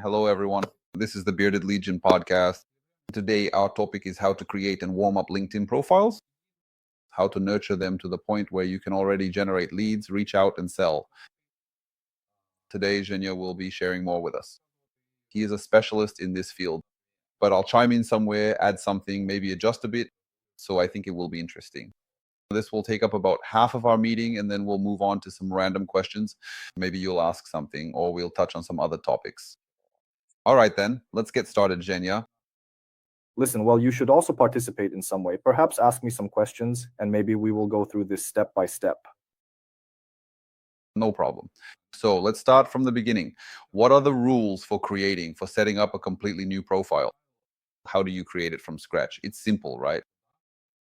Hello, everyone. This is the Leadgens Podcast. Today, our topic is how to create and warm up LinkedIn profiles, how to nurture them to the point where you can already generate leads, reach out, and sell. Today, Zhenya will be sharing more with us. He is a specialist in this field, but I'll chime in somewhere, add something, maybe adjust a bit. So I think it will be interesting. This will take up about half of our meeting, and then we'll move on to some random questions. Maybe you'll ask something, or we'll touch on some other topics. All right, then, let's get started, Zhenya. Listen, well, you should also participate in some way. Perhaps ask me some questions, and maybe we will go through this step by step. No problem. So let's start from the beginning. What are the rules for setting up a completely new profile? How do you create it from scratch? It's simple, right?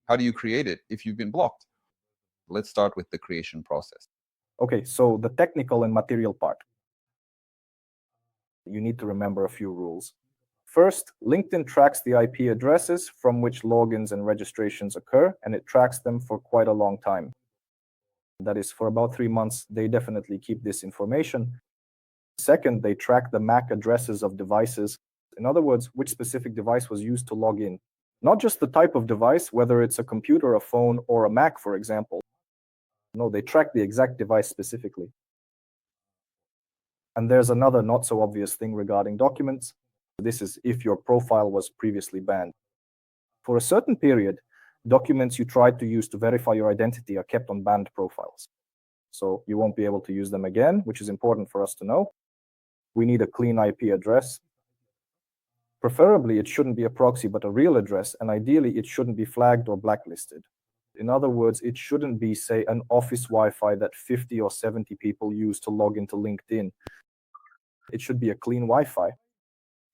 How do you create it if you've been blocked? Let's start with the creation process. Okay, so the technical and material part. You need to remember a few rules. First, LinkedIn tracks the IP addresses from which logins and registrations occur, and it tracks them for quite a long time. That is, for about 3 months, they definitely keep this information. Second, they track the MAC addresses of devices. In other words, which specific device was used to log in. Not just the type of device, whether it's a computer, a phone, or a Mac, for example. No, they track the exact device specifically. And there's another not so obvious thing regarding documents. This is if your profile was previously banned. For a certain period, documents you tried to use to verify your identity are kept on banned profiles. So you won't be able to use them again, which is important for us to know. We need a clean IP address. Preferably, it shouldn't be a proxy, but a real address, and ideally, it shouldn't be flagged or blacklisted. In other words, it shouldn't be, say, an office Wi-Fi that 50 or 70 people use to log into LinkedIn. It should be a clean Wi-Fi.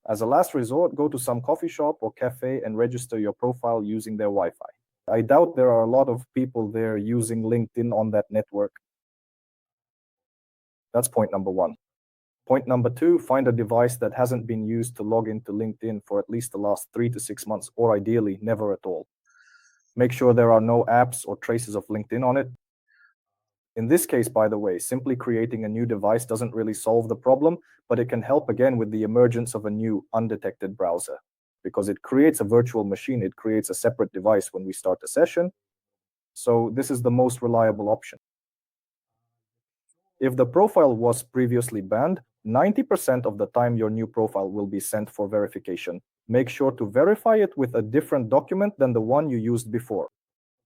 As a last resort, go to some coffee shop or cafe and register your profile using their Wi-Fi. I doubt there are a lot of people there using LinkedIn on that network. That's point number one. Point number two, find a device that hasn't been used to log into LinkedIn for at least the last 3 to 6 months, or ideally, never at all. Make sure there are no apps or traces of LinkedIn on it. In this case, by the way, simply creating a new device doesn't really solve the problem, but it can help again with the emergence of a new undetected browser. Because it creates a virtual machine, it creates a separate device when we start a session. So this is the most reliable option. If the profile was previously banned, 90% of the time your new profile will be sent for verification. Make sure to verify it with a different document than the one you used before.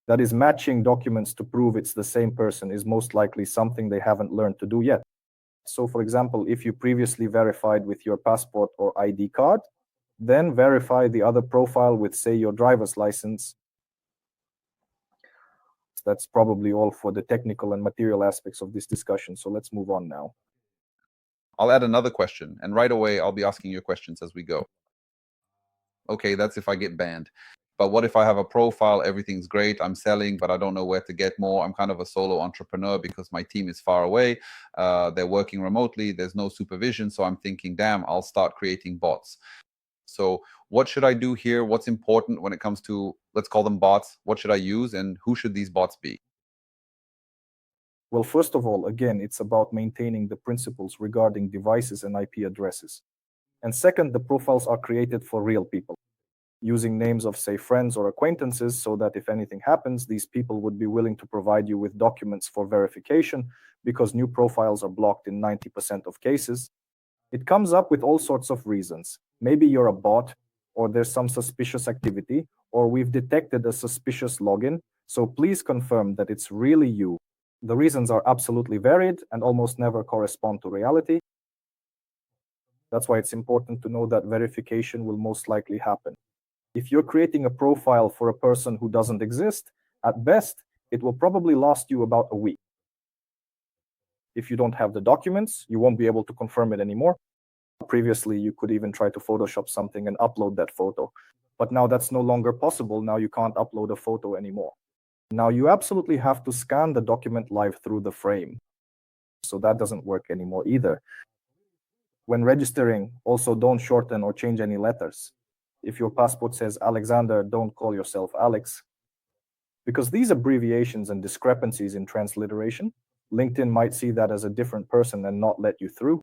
That is, matching documents to prove it's the same person is most likely something they haven't learned to do yet. So for example, if you previously verified with your passport or ID card, then verify the other profile with, say, your driver's license. That's probably all for the technical and material aspects of this discussion. So let's move on now. I'll add another question, and right away, I'll be asking you questions as we go. Okay, that's if I get banned. But what if I have a profile, everything's great, I'm selling, but I don't know where to get more. I'm kind of a solo entrepreneur because my team is far away. They're working remotely. There's no supervision. So I'm thinking, damn, I'll start creating bots. So what should I do here? What's important when it comes to, let's call them bots? What should I use, and who should these bots be? Well, first of all, again, it's about maintaining the principles regarding devices and IP addresses. And second, the profiles are created for real people, using names of, say, friends or acquaintances, so that if anything happens, these people would be willing to provide you with documents for verification, because new profiles are blocked in 90% of cases. It comes up with all sorts of reasons. Maybe you're a bot, or there's some suspicious activity, or we've detected a suspicious login, so please confirm that it's really you. The reasons are absolutely varied and almost never correspond to reality. That's why it's important to know that verification will most likely happen. If you're creating a profile for a person who doesn't exist, at best, it will probably last you about a week. If you don't have the documents, you won't be able to confirm it anymore. Previously, you could even try to Photoshop something and upload that photo. But now that's no longer possible. Now you can't upload a photo anymore. Now you absolutely have to scan the document live through the frame. So that doesn't work anymore either. When registering, also don't shorten or change any letters. If your passport says Alexander, don't call yourself Alex. Because these abbreviations and discrepancies in transliteration, LinkedIn might see that as a different person and not let you through.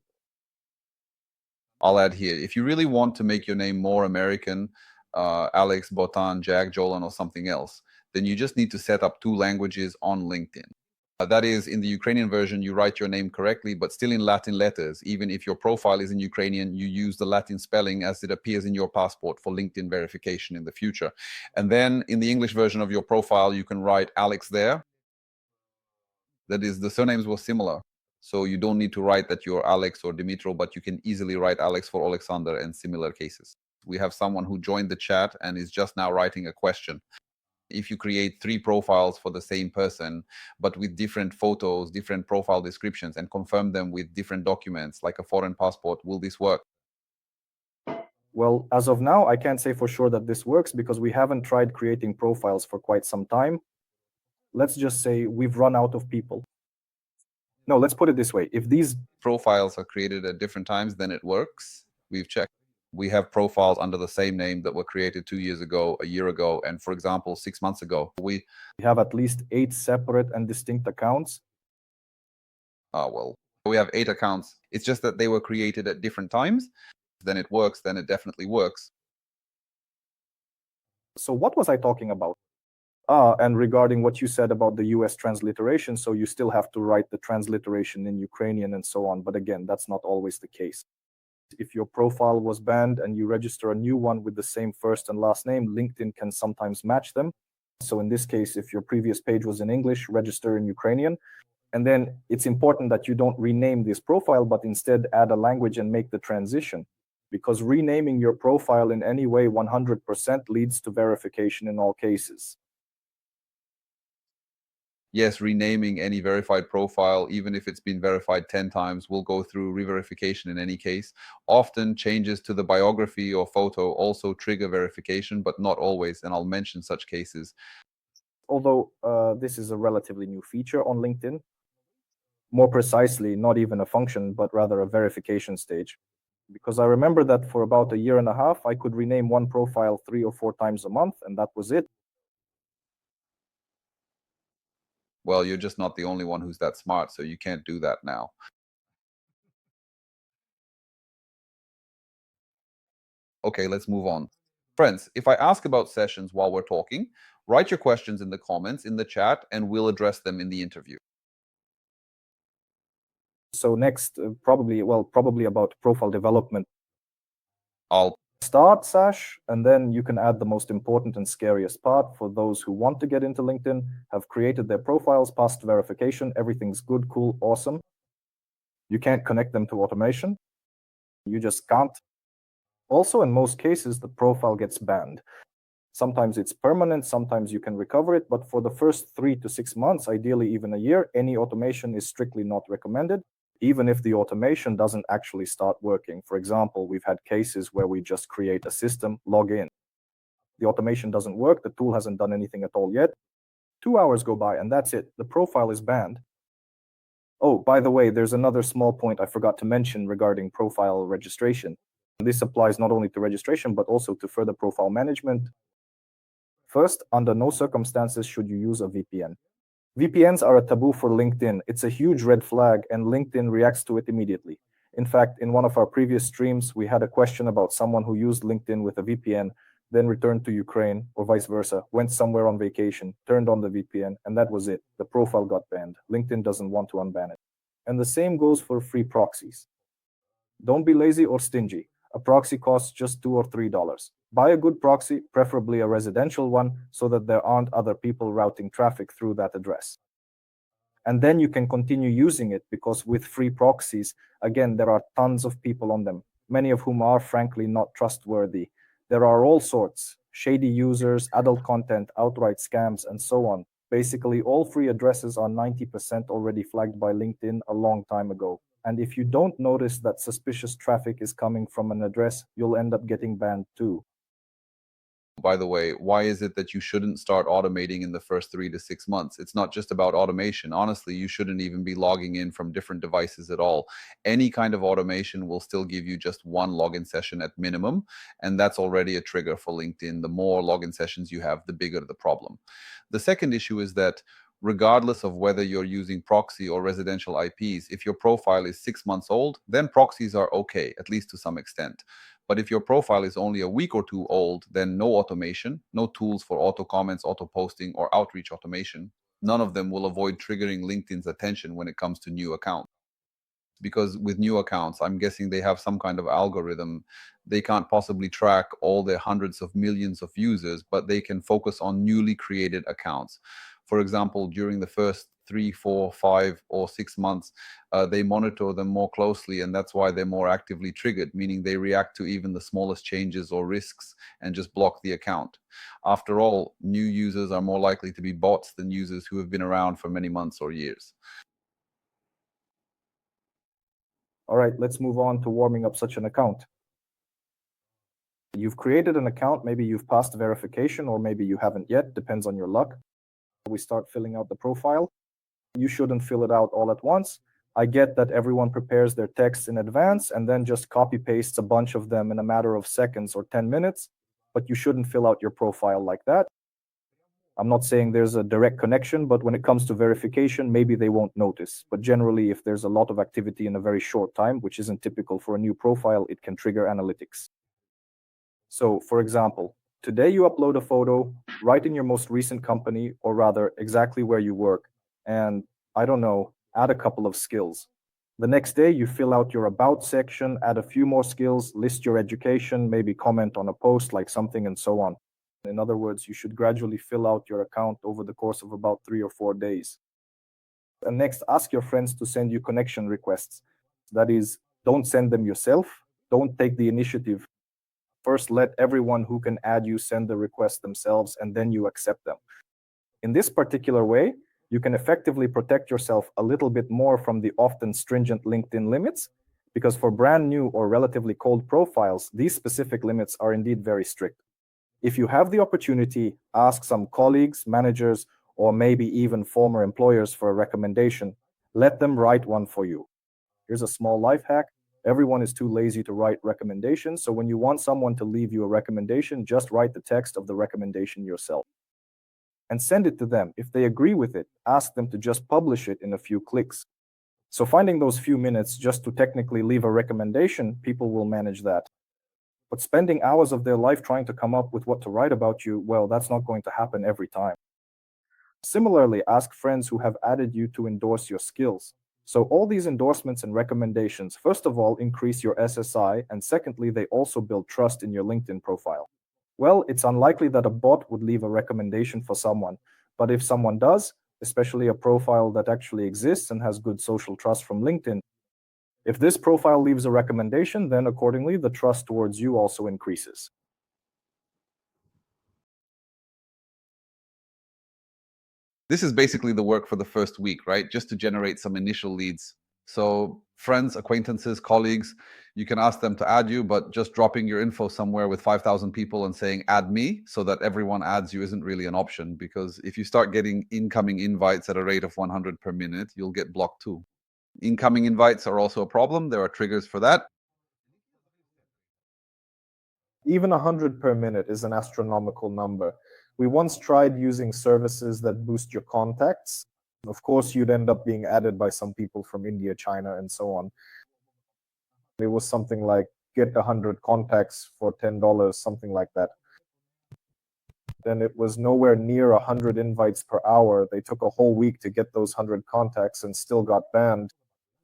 I'll add here. If you really want to make your name more American, Alex, Botan, Jack, Jolan, or something else, then you just need to set up 2 languages on LinkedIn. That is, in the Ukrainian version, you write your name correctly, but still in Latin letters. Even if your profile is in Ukrainian, you use the Latin spelling as it appears in your passport for LinkedIn verification in the future. And then in the English version of your profile, you can write Alex there. That is, the surnames were similar. So you don't need to write that you're Alex or Dimitro, but you can easily write Alex for Alexander and similar cases. We have someone who joined the chat and is just now writing a question. If you create 3 profiles for the same person, but with different photos, different profile descriptions, and confirm them with different documents like a foreign passport, will this work? Well, as of now, I can't say for sure that this works because we haven't tried creating profiles for quite some time. Let's just say we've run out of people. No, let's put it this way. If these profiles are created at different times, then it works. We've checked. We have profiles under the same name that were created 2 years ago, a year ago, and for example, 6 months ago. We have at least 8 separate and distinct accounts. Well, we have 8 accounts. It's just that they were created at different times. Then it works, then it definitely works. So what was I talking about? And regarding what you said about the US transliteration, so you still have to write the transliteration in Ukrainian and so on. But again, that's not always the case. If your profile was banned and you register a new one with the same first and last name, LinkedIn can sometimes match them. So in this case, if your previous page was in English, register in Ukrainian. And then it's important that you don't rename this profile, but instead add a language and make the transition. Because renaming your profile in any way 100% leads to verification in all cases. Yes, renaming any verified profile, even if it's been verified 10 times, will go through re-verification in any case. Often changes to the biography or photo also trigger verification, but not always, and I'll mention such cases. Although this is a relatively new feature on LinkedIn, more precisely, not even a function, but rather a verification stage. Because I remember that for about a year and a half, I could rename one profile 3 or 4 times a month, and that was it. Well, you're just not the only one who's that smart, so you can't do that now. Okay, let's move on. Friends, if I ask about sessions while we're talking, write your questions in the comments in the chat, and we'll address them in the interview. So next, probably about profile development. I'll start, Sash, and then you can add the most important and scariest part for those who want to get into LinkedIn, have created their profiles, passed verification, everything's good, cool, awesome. You can't connect them to automation. You just can't. Also, in most cases, the profile gets banned. Sometimes it's permanent, sometimes you can recover it, but for the first 3 to 6 months, ideally even a year, any automation is strictly not recommended, even if the automation doesn't actually start working. For example, we've had cases where we just create a system, log in. The automation doesn't work, the tool hasn't done anything at all yet. 2 hours go by and that's it, the profile is banned. Oh, by the way, there's another small point I forgot to mention regarding profile registration. This applies not only to registration, but also to further profile management. First, under no circumstances should you use a VPN. VPNs are a taboo for LinkedIn. It's a huge red flag, and LinkedIn reacts to it immediately. In fact, in one of our previous streams, we had a question about someone who used LinkedIn with a VPN, then returned to Ukraine, or vice versa, went somewhere on vacation, turned on the VPN, and that was it. The profile got banned. LinkedIn doesn't want to unban it. And the same goes for free proxies. Don't be lazy or stingy. A proxy costs just $2 or $3. Buy a good proxy, preferably a residential one, so that there aren't other people routing traffic through that address. And then you can continue using it, because with free proxies, again, there are tons of people on them, many of whom are frankly not trustworthy. There are all sorts, shady users, adult content, outright scams, and so on. Basically, all free addresses are 90% already flagged by LinkedIn a long time ago. And if you don't notice that suspicious traffic is coming from an address, you'll end up getting banned too. By the way, why is it that you shouldn't start automating in the first 3 to 6 months? It's not just about automation. Honestly, you shouldn't even be logging in from different devices at all. Any kind of automation will still give you just one login session at minimum, and that's already a trigger for LinkedIn. The more login sessions you have, the bigger the problem. The second issue is that regardless of whether you're using proxy or residential IPs, if your profile is 6 months old, then proxies are okay, at least to some extent. But if your profile is only a week or two old, then no automation, no tools for auto comments, auto posting, or outreach automation. None of them will avoid triggering LinkedIn's attention when it comes to new accounts. Because with new accounts, I'm guessing they have some kind of algorithm. They can't possibly track all their hundreds of millions of users, but they can focus on newly created accounts. For example, during the first 3, 4, 5, or 6 months, they monitor them more closely, and that's why they're more actively triggered, meaning they react to even the smallest changes or risks and just block the account. After all, new users are more likely to be bots than users who have been around for many months or years. All right, let's move on to warming up such an account. You've created an account, maybe you've passed verification, or maybe you haven't yet, depends on your luck. We start filling out the profile. You shouldn't fill it out all at once. I get that everyone prepares their texts in advance and then just copy pastes a bunch of them in a matter of seconds or 10 minutes, but you shouldn't fill out your profile like that. I'm not saying there's a direct connection, but when it comes to verification, maybe they won't notice. But generally, if there's a lot of activity in a very short time, which isn't typical for a new profile, it can trigger analytics. So, for example, today you upload a photo, write in your most recent company, or rather exactly where you work, and I don't know, add a couple of skills. The next day you fill out your about section, add a few more skills, list your education, maybe comment on a post like something, and so on. In other words, you should gradually fill out your account over the course of about 3 or 4 days. And next, ask your friends to send you connection requests. That is, don't send them yourself, don't take the initiative. First, let everyone who can add you send the request themselves, and then you accept them. In this particular way, you can effectively protect yourself a little bit more from the often stringent LinkedIn limits, because for brand new or relatively cold profiles, these specific limits are indeed very strict. If you have the opportunity, ask some colleagues, managers, or maybe even former employers for a recommendation. Let them write one for you. Here's a small life hack. Everyone is too lazy to write recommendations, so when you want someone to leave you a recommendation, just write the text of the recommendation yourself and send it to them. If they agree with it, ask them to just publish it in a few clicks. So finding those few minutes just to technically leave a recommendation, people will manage that. But spending hours of their life trying to come up with what to write about you, well, that's not going to happen every time. Similarly, ask friends who have added you to endorse your skills. So all these endorsements and recommendations, first of all, increase your SSI, and secondly, they also build trust in your LinkedIn profile. Well, it's unlikely that a bot would leave a recommendation for someone, but if someone does, especially a profile that actually exists and has good social trust from LinkedIn, if this profile leaves a recommendation, then accordingly, the trust towards you also increases. This is basically the work for the first week, right? Just to generate some initial leads. So friends, acquaintances, colleagues, you can ask them to add you, but just dropping your info somewhere with 5,000 people and saying, add me, so that everyone adds you isn't really an option, because if you start getting incoming invites at a rate of 100 per minute, you'll get blocked too. Incoming invites are also a problem. There are triggers for that. Even 100 per minute is an astronomical number. We once tried using services that boost your contacts. Of course, you'd end up being added by some people from India, China, and so on. It was something like get 100 contacts for $10, something like that. Then it was nowhere near 100 invites per hour. They took a whole week to get those 100 contacts and still got banned.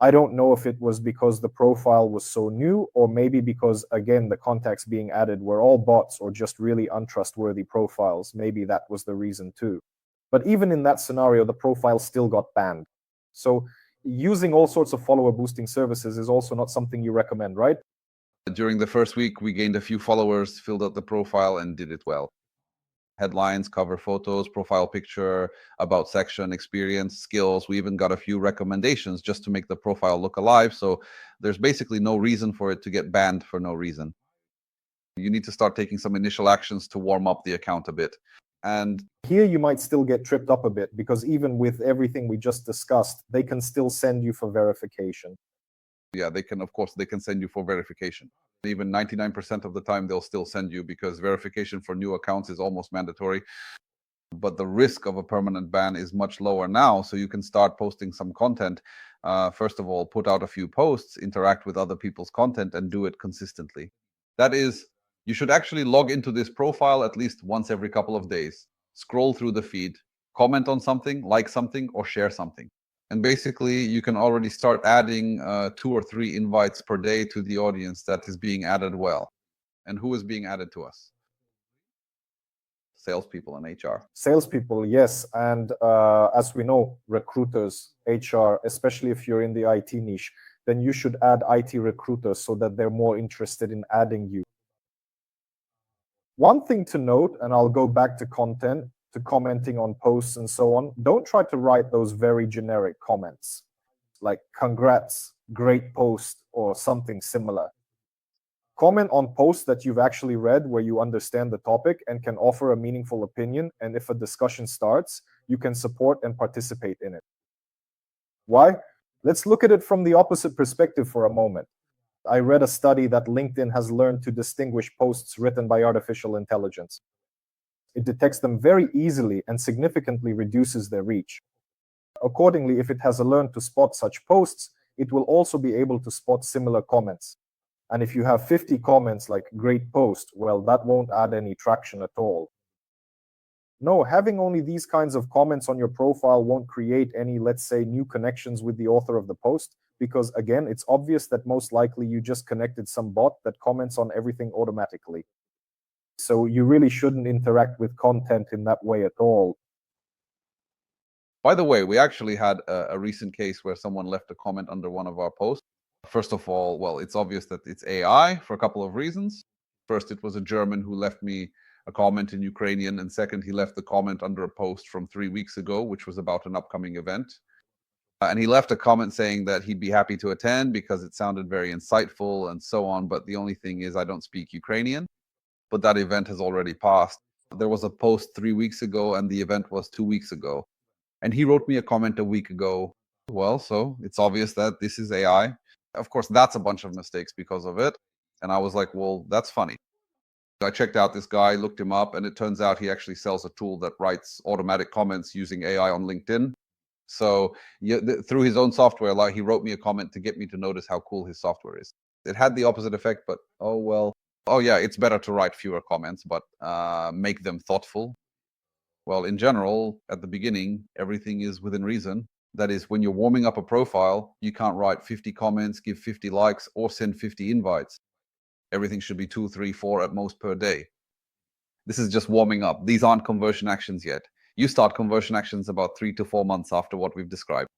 I don't know if it was because the profile was so new, or maybe because, again, the contacts being added were all bots or just really untrustworthy profiles. Maybe that was the reason too. But even in that scenario, the profile still got banned. So using all sorts of follower boosting services is also not something you recommend, right? During the first week, we gained a few followers, filled out the profile, and did it well. Headlines, cover photos, profile picture, about section, experience, skills. We even got a few recommendations just to make the profile look alive. So there's basically no reason for it to get banned for no reason. You need to start taking some initial actions to warm up the account a bit. And here you might still get tripped up a bit, because even with everything we just discussed, they can still send you for verification. yeah, they can send you for verification. Even 99% of the time, they'll still send you, because verification for new accounts is almost mandatory. but the risk of a permanent ban is much lower now. So you can start posting some content. First of all, put out a few posts, interact with other people's content, and do it consistently. That is, you should actually log into this profile at least once every couple of days. Scroll through the feed, comment on something, like something, or share something. And basically, you can already start adding 2 or 3 invites per day to the audience that is being added well. And who is being added to us? Salespeople and HR. Salespeople, yes. And as we know, recruiters, HR, especially if you're in the IT niche, then you should add IT recruiters so that they're more interested in adding you. One thing to note, and I'll go back to content, to commenting on posts and so on, don't try to write those very generic comments like congrats, great post, or something similar. Comment on posts that you've actually read where you understand the topic and can offer a meaningful opinion, and if a discussion starts, you can support and participate in it. Why? Let's look at it from the opposite perspective for a moment. I read a study that LinkedIn has learned to distinguish posts written by artificial intelligence. It detects them very easily and significantly reduces their reach. Accordingly, if it has learned to spot such posts, it will also be able to spot similar comments. And if you have 50 comments like great post, well, that won't add any traction at all. No, having only these kinds of comments on your profile won't create any, let's say, new connections with the author of the post, because again, it's obvious that most likely you just connected some bot that comments on everything automatically. So you really shouldn't interact with content in that way at all. By the way, we actually had a recent case where someone left a comment under one of our posts. First of all, well, it's obvious that it's AI for a couple of reasons. First, it was a German who left me a comment in Ukrainian, and second, he left the comment under a post from 3 weeks ago, which was about an upcoming event. And he left a comment saying that he'd be happy to attend because it sounded very insightful and so on. But the only thing is, I don't speak Ukrainian, but that event has already passed. There was a post 3 weeks ago, and the event was 2 weeks ago. And he wrote me a comment a week ago. Well, so it's obvious that this is AI. Of course, that's a bunch of mistakes because of it. And I was like, well, that's funny. I checked out this guy, looked him up, and it turns out he actually sells a tool that writes automatic comments using AI on LinkedIn. So through his own software, like, he wrote me a comment to get me to notice how cool his software is. It had the opposite effect, but oh well. Oh yeah, it's better to write fewer comments, but make them thoughtful. Well, in general, at the beginning, everything is within reason. That is, when you're warming up a profile, you can't write 50 comments, give 50 likes, or send 50 invites. Everything should be 2, 3, 4 at most per day. This is just warming up. These aren't conversion actions yet. You start conversion actions about 3 to 4 months after what we've described.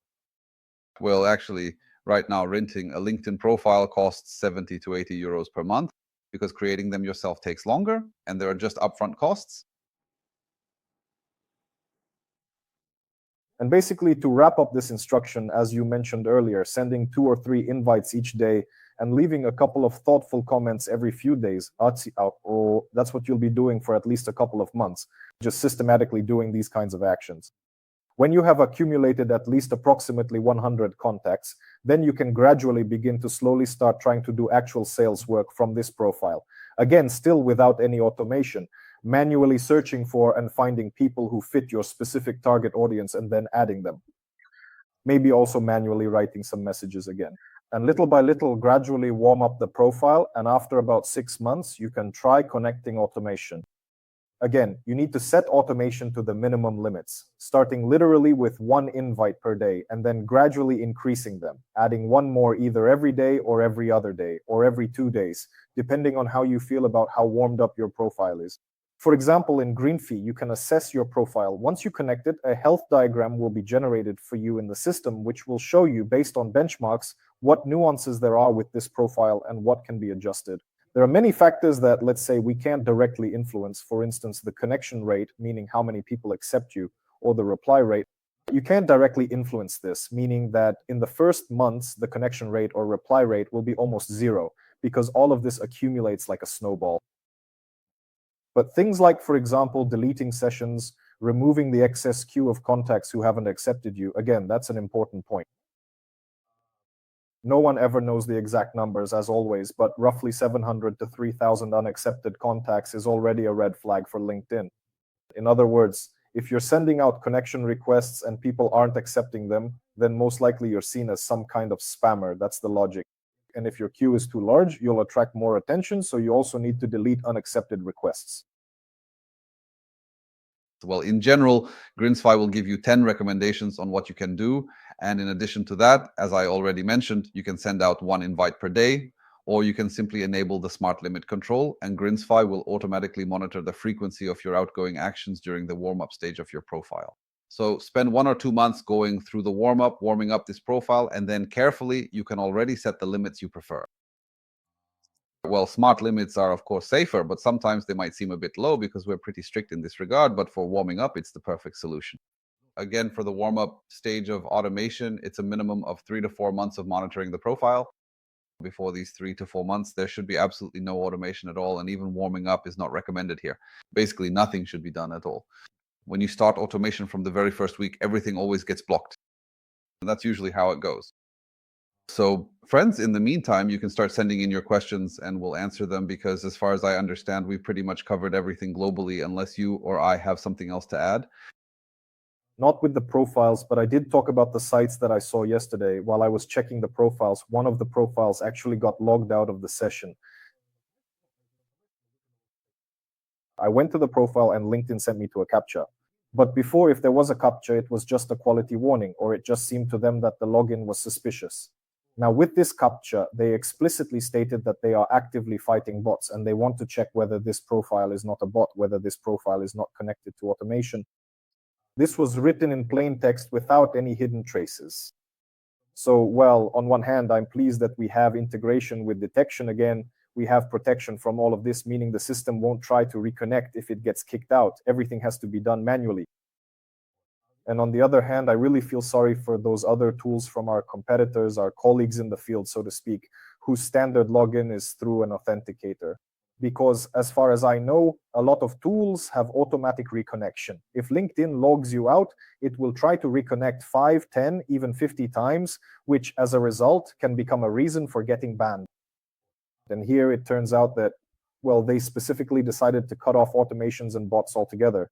Well, actually, right now, renting a LinkedIn profile costs 70 to 80 euros per month because creating them yourself takes longer and there are just upfront costs. And basically, to wrap up this instruction, as you mentioned earlier, sending 2 or 3 invites each day and leaving a couple of thoughtful comments every few days, or that's what you'll be doing for at least a couple of months, just systematically doing these kinds of actions. When you have accumulated at least approximately 100 contacts, then you can gradually begin to slowly start trying to do actual sales work from this profile. Again, still without any automation, manually searching for and finding people who fit your specific target audience and then adding them. Maybe also manually writing some messages again. And little by little, gradually warm up the profile. And after about 6 months, you can try connecting automation. Again, you need to set automation to the minimum limits, starting literally with 1 invite per day and then gradually increasing them, adding 1 more either every day or every other day or every 2 days, depending on how you feel about how warmed up your profile is. For example, in Greenfee, you can assess your profile. Once you connect it, a health diagram will be generated for you in the system, which will show you, based on benchmarks, what nuances there are with this profile and what can be adjusted. There are many factors that, let's say, we can't directly influence. For instance, the connection rate, meaning how many people accept you, or the reply rate. You can't directly influence this, meaning that in the first months, the connection rate or reply rate will be almost 0, because all of this accumulates like a snowball. But things like, for example, deleting sessions, removing the excess queue of contacts who haven't accepted you, again, that's an important point. No one ever knows the exact numbers, as always, but roughly 700 to 3,000 unaccepted contacts is already a red flag for LinkedIn. In other words, If you're sending out connection requests and people aren't accepting them, then most likely you're seen as some kind of spammer. That's the logic. And if your queue is too large, you'll attract more attention, so you also need to delete unaccepted requests. Well, in general, Grinsfy will give you 10 recommendations on what you can do. And in addition to that, as I already mentioned, you can send out 1 invite per day, or you can simply enable the smart limit control, and Grinsfy will automatically monitor the frequency of your outgoing actions during the warm-up stage of your profile. So spend 1 or 2 months going through the warm-up, warming up this profile, and then carefully, you can already set the limits you prefer. Well, smart limits are, of course, safer, but sometimes they might seem a bit low because we're pretty strict in this regard. But for warming up, it's the perfect solution. Again, for the warm-up stage of automation, it's a minimum of 3 to 4 months of monitoring the profile. Before these 3 to 4 months, there should be absolutely no automation at all, and even warming up is not recommended here. Basically, nothing should be done at all. When you start automation from the very first week, everything always gets blocked. And that's usually how it goes. So, friends, in the meantime, you can start sending in your questions and we'll answer them, because as far as I understand, we've pretty much covered everything globally, unless you or I have something else to add. Not with the profiles, but I did talk about the sites that I saw yesterday. While I was checking the profiles, one of the profiles actually got logged out of the session. I went to the profile and LinkedIn sent me to a CAPTCHA. But before, if there was a CAPTCHA, it was just a quality warning, or it just seemed to them that the login was suspicious. Now, with this CAPTCHA, they explicitly stated that they are actively fighting bots, and they want to check whether this profile is not a bot, whether this profile is not connected to automation. This was written in plain text without any hidden traces. So, well, on one hand, I'm pleased that we have integration with detection again. We have protection from all of this, meaning the system won't try to reconnect if it gets kicked out. Everything has to be done manually. And on the other hand, I really feel sorry for those other tools from our competitors, our colleagues in the field, so to speak, whose standard login is through an authenticator. Because as far as I know, a lot of tools have automatic reconnection. If LinkedIn logs you out, it will try to reconnect 5, 10, even 50 times, which as a result can become a reason for getting banned. And here it turns out that, well, they specifically decided to cut off automations and bots altogether.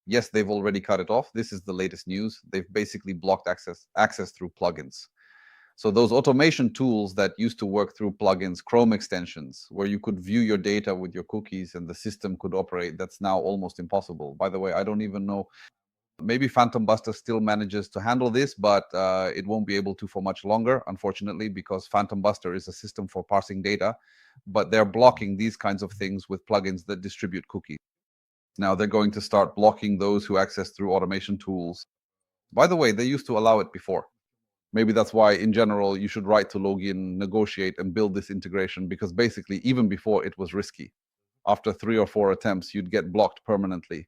Yes, they've already cut it off. This is the latest news. They've basically blocked access through plugins. So those automation tools that used to work through plugins, Chrome extensions, where you could view your data with your cookies and the system could operate, that's now almost impossible. By the way, I don't even know. Maybe Phantom Buster still manages to handle this, but it won't be able to for much longer, unfortunately, because Phantom Buster is a system for parsing data, but they're blocking these kinds of things with plugins that distribute cookies. Now they're going to start blocking those who access through automation tools. By the way, they used to allow it before. Maybe that's why, in general, you should write to login, negotiate, and build this integration, because basically, even before, it was risky. After 3 or 4 attempts, you'd get blocked permanently.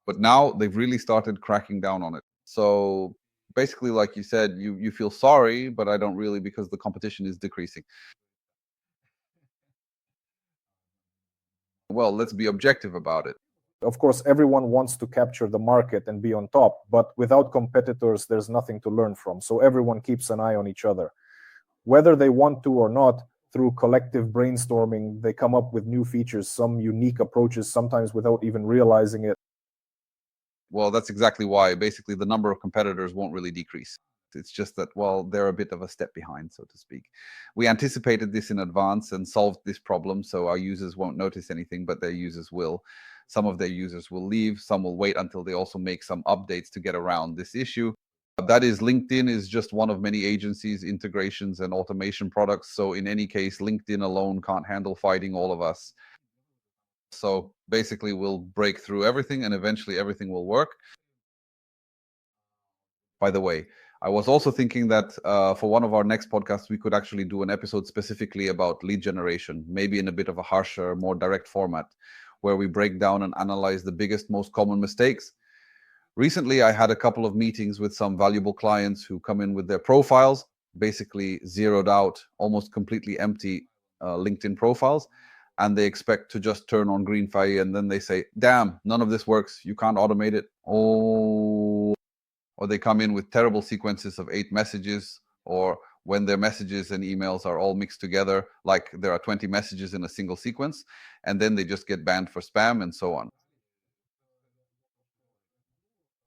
But now they've really started cracking down on it. So basically, like you said, you feel sorry, but I don't really, because the competition is decreasing. Well, let's be objective about it. Of course, everyone wants to capture the market and be on top, but without competitors, there's nothing to learn from. So everyone keeps an eye on each other. Whether they want to or not, through collective brainstorming, they come up with new features, some unique approaches, sometimes without even realizing it. Well, that's exactly why. Basically, the number of competitors won't really decrease. It's just that, well, they're a bit of a step behind, so to speak. We anticipated this in advance and solved this problem, so our users won't notice anything, but their users will. Some of their users will leave. Some will wait until they also make some updates to get around this issue. That is, LinkedIn is just one of many agencies, integrations, and automation products. So in any case, LinkedIn alone can't handle fighting all of us. So basically, we'll break through everything and eventually everything will work. By the way, I was also thinking that for one of our next podcasts, we could actually do an episode specifically about lead generation, maybe in a bit of a harsher, more direct format, where we break down and analyze the biggest, most common mistakes. Recently, I had a couple of meetings with some valuable clients who come in with their profiles, basically zeroed out, almost completely empty LinkedIn profiles, and they expect to just turn on Greenfy, and then they say, damn, none of this works. You can't automate it. Oh. Or they come in with terrible sequences of 8 messages, or when their messages and emails are all mixed together, like there are 20 messages in a single sequence, and then they just get banned for spam and so on.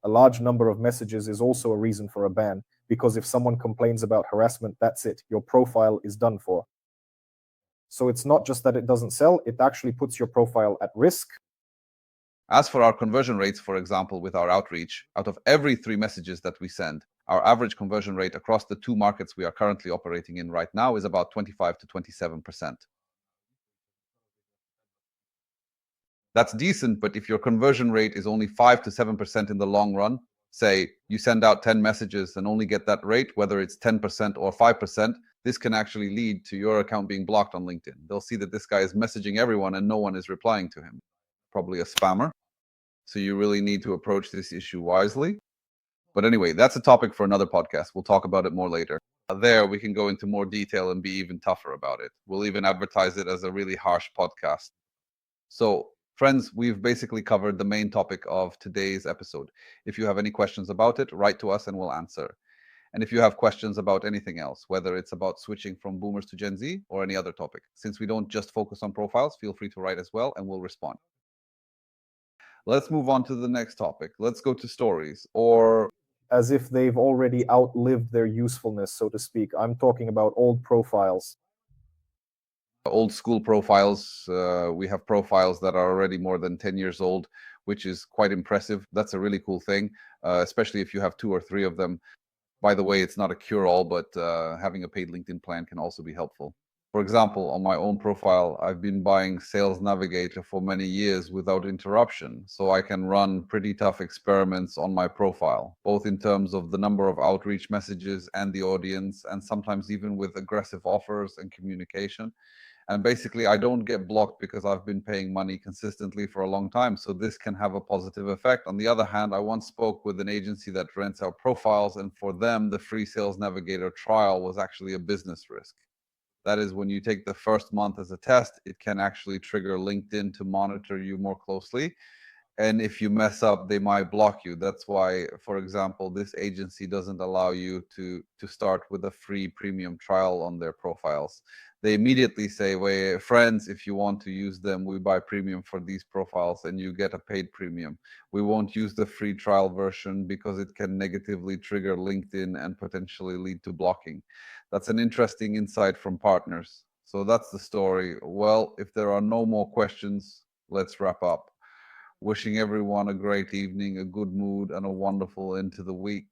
A large number of messages is also a reason for a ban, because if someone complains about harassment, that's it. Your profile is done for. So it's not just that it doesn't sell, it actually puts your profile at risk. As for our conversion rates, for example, with our outreach, out of every 3 messages that we send, our average conversion rate across the 2 markets we are currently operating in right now is about 25 to 27%. That's decent, but if your conversion rate is only 5 to 7% in the long run, say you send out 10 messages and only get that rate, whether it's 10% or 5%, this can actually lead to your account being blocked on LinkedIn. They'll see that this guy is messaging everyone and no one is replying to him. Probably a spammer. So you really need to approach this issue wisely. But anyway, that's a topic for another podcast. We'll talk about it more later. There, we can go into more detail and be even tougher about it. We'll even advertise it as a really harsh podcast. So, friends, we've basically covered the main topic of today's episode. If you have any questions about it, write to us and we'll answer. And if you have questions about anything else, whether it's about switching from boomers to Gen Z or any other topic, since we don't just focus on profiles, feel free to write as well and we'll respond. Let's move on to the next topic. Let's go to stories, or As if they've already outlived their usefulness, so to speak. I'm talking about old profiles. old school profiles. We have profiles that are already more than 10 years old, which is quite impressive. That's a really cool thing, especially if you have 2 or 3 of them. By the way, it's not a cure-all, but having a paid LinkedIn plan can also be helpful. For example, on my own profile, I've been buying Sales Navigator for many years without interruption, so I can run pretty tough experiments on my profile, both in terms of the number of outreach messages and the audience, and sometimes even with aggressive offers and communication. And basically, I don't get blocked because I've been paying money consistently for a long time. So this can have a positive effect. On the other hand, I once spoke with an agency that rents out profiles, and for them, the free Sales Navigator trial was actually a business risk. That is, when you take the first month as a test, it can actually trigger LinkedIn to monitor you more closely. And if you mess up, they might block you. That's why, for example, this agency doesn't allow you to start with a free premium trial on their profiles. They immediately say, "Well, friends, if you want to use them, we buy premium for these profiles and you get a paid premium. We won't use the free trial version because it can negatively trigger LinkedIn and potentially lead to blocking." That's an interesting insight from partners. So that's the story. Well, if there are no more questions, let's wrap up. Wishing everyone a great evening, a good mood, and a wonderful end to the week.